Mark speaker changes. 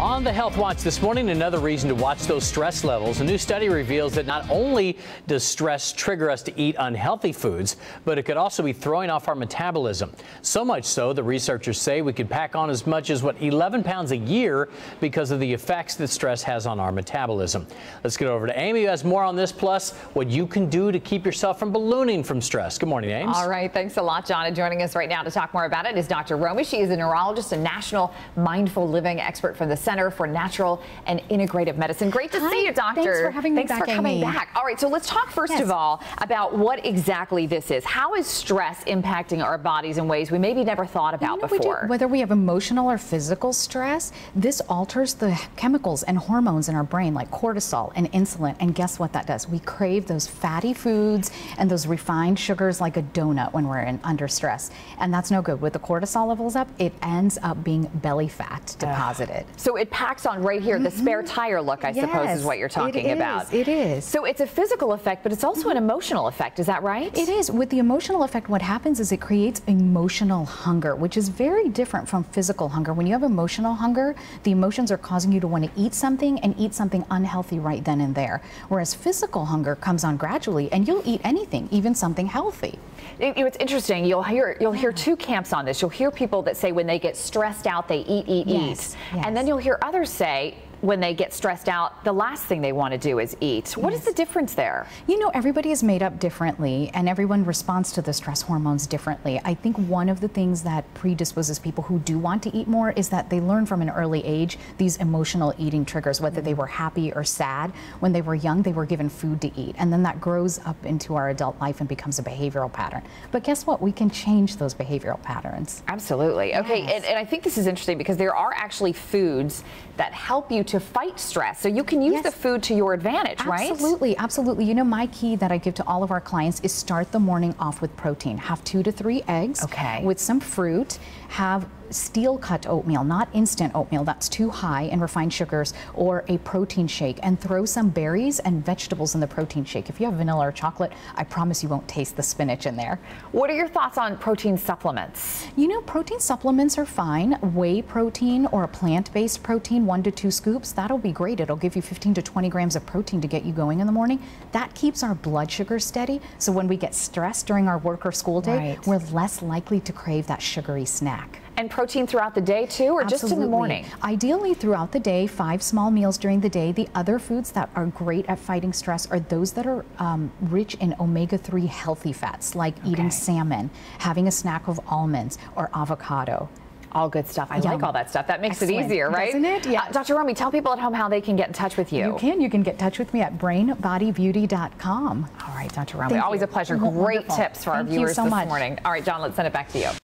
Speaker 1: On the Health Watch this morning, another reason to watch those stress levels. A new study reveals that not only does stress trigger us to eat unhealthy foods, but it could also be throwing off our metabolism. So much so, the researchers say we could pack on as much as, 11 pounds a year because of the effects that stress has on our metabolism. Let's get over to Amy, who has more on this, plus what you can do to keep yourself from ballooning from stress. Good morning, Ames.
Speaker 2: All right, thanks a lot, John. And joining us right now to talk more about it is Dr. Romie. She is a neurologist and national mindful living expert from the Center for Natural and Integrative Medicine. Great to see you, Doctor.
Speaker 3: Thanks for having me back,
Speaker 2: Thanks for coming
Speaker 3: Amy.
Speaker 2: back. All right, so let's talk first of all about what exactly this is. How is stress impacting our bodies in ways we maybe never thought about before?
Speaker 3: Whether we have emotional or physical stress, this alters the chemicals and hormones in our brain like cortisol and insulin. And guess what that does? We crave those fatty foods and those refined sugars like a donut when we're under stress. And that's no good. With the cortisol levels up, it ends up being belly fat deposited.
Speaker 2: So it packs on right here, the spare tire look, I suppose, is what you're talking about.
Speaker 3: It is.
Speaker 2: So it's a physical effect, but it's also an emotional effect. Is that right?
Speaker 3: It is. With the emotional effect, what happens is it creates emotional hunger, which is very different from physical hunger. When you have emotional hunger, the emotions are causing you to want to eat something and eat something unhealthy right then and there. Whereas physical hunger comes on gradually, and you'll eat anything, even something healthy.
Speaker 2: It's interesting. You'll hear two camps on this. You'll hear people that say when they get stressed out, they eat. And then you'll hear others say when they get stressed out, the last thing they want to do is eat. What is the difference there?
Speaker 3: You know, everybody is made up differently, and everyone responds to the stress hormones differently. I think one of the things that predisposes people who do want to eat more is that they learn from an early age these emotional eating triggers, whether they were happy or sad. When they were young, they were given food to eat, and then that grows up into our adult life and becomes a behavioral pattern. But guess what? We can change those behavioral patterns.
Speaker 2: Absolutely. Okay, and I think this is interesting because there are actually foods that help you to fight stress. So you can use the food to your advantage, right?
Speaker 3: Absolutely, absolutely. You know, my key that I give to all of our clients is start the morning off with protein. Have 2 to 3 eggs with some fruit. Have steel cut oatmeal, not instant oatmeal, that's too high in refined sugars, or a protein shake, and throw some berries and vegetables in the protein shake. If you have vanilla or chocolate, I promise you won't taste the spinach in there.
Speaker 2: What are your thoughts on protein supplements?
Speaker 3: You know, protein supplements are fine. Whey protein or a plant-based protein, 1 to 2 scoops, that'll be great. It'll give you 15 to 20 grams of protein to get you going in the morning. That keeps our blood sugar steady, so when we get stressed during our work or school day, we're less likely to crave that sugary snack.
Speaker 2: And protein throughout the day too, or just in the morning?
Speaker 3: Ideally throughout the day, 5 small meals during the day. The other foods that are great at fighting stress are those that are rich in omega-3 healthy fats, like eating salmon, having a snack of almonds, or avocado.
Speaker 2: All good stuff. I like all that stuff. That makes it easier, right?
Speaker 3: Doesn't it? Yeah.
Speaker 2: Dr. Romie, tell people at home how they can get in touch with you.
Speaker 3: You can get in touch with me at brainbodybeauty.com.
Speaker 2: All right, Dr. Romie, always a pleasure. Great tips for our viewers this morning. All right, John, let's send it back to you.